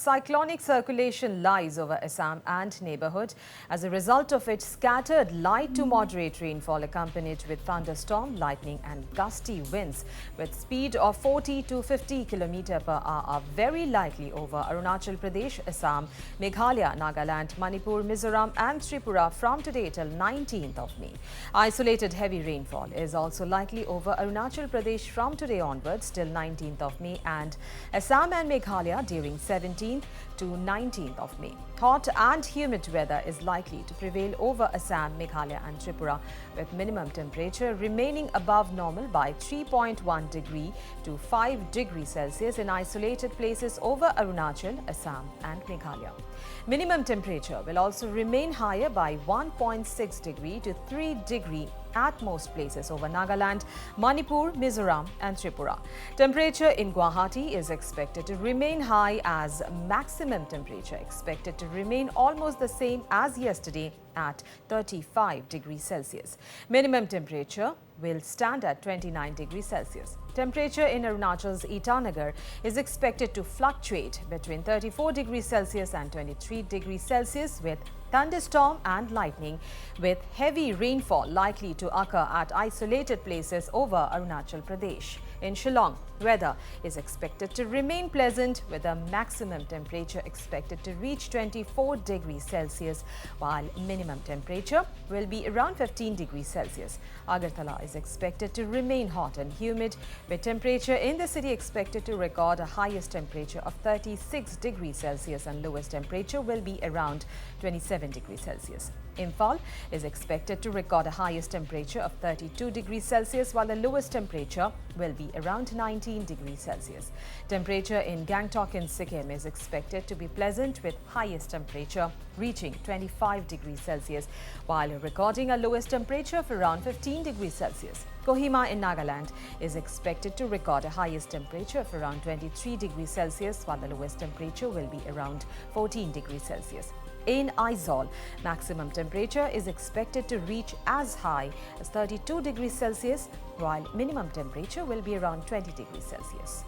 cyclonic circulation lies over Assam and neighbourhood. As a result of it, scattered light to moderate rainfall accompanied with thunderstorm, lightning and gusty winds with speed of 40 to 50 km per hour are very likely over Arunachal Pradesh, Assam, Meghalaya, Nagaland, Manipur, Mizoram and Tripura from today till 19th of May. Isolated heavy rainfall is also likely over Arunachal Pradesh from today onwards till 19th of May and Assam and Meghalaya during 17th to 19th of May. Hot and humid weather is likely to prevail over Assam, Meghalaya and Tripura, with minimum temperature remaining above normal by 3.1 degree to 5 degrees Celsius in isolated places over Arunachal, Assam and Meghalaya. Minimum temperature will also remain higher by 1.6 degree to 3 degree at most places over Nagaland, Manipur, Mizoram and Tripura. Temperature in Guwahati is expected to remain high as maximum temperature expected to remain almost the same as yesterday at 35 degrees Celsius. Minimum temperature will stand at 29 degrees Celsius. Temperature in Arunachal's Itanagar is expected to fluctuate between 34 degrees Celsius and 23 degrees Celsius with thunderstorm and lightning, with heavy rainfall likely to occur at isolated places over Arunachal Pradesh. In Shillong, weather is expected to remain pleasant with a maximum temperature expected to reach 24 degrees Celsius, while minimum temperature will be around 15 degrees Celsius. Agartala is expected to remain hot and humid, with temperature in the city expected to record a highest temperature of 36 degrees Celsius and lowest temperature will be around 27 degrees Celsius. Imphal is expected to record a highest temperature of 32 degrees Celsius while the lowest temperature will be around 19 degrees Celsius. Temperature in Gangtok in Sikkim is expected to be pleasant with highest temperature reaching 25 degrees Celsius while recording a lowest temperature of around 15 degrees Celsius. Kohima in Nagaland is expected to record a highest temperature of around 23 degrees Celsius while the lowest temperature will be around 14 degrees Celsius. In Aizawl, maximum temperature is expected to reach as high as 32 degrees Celsius, while minimum temperature will be around 20 degrees Celsius.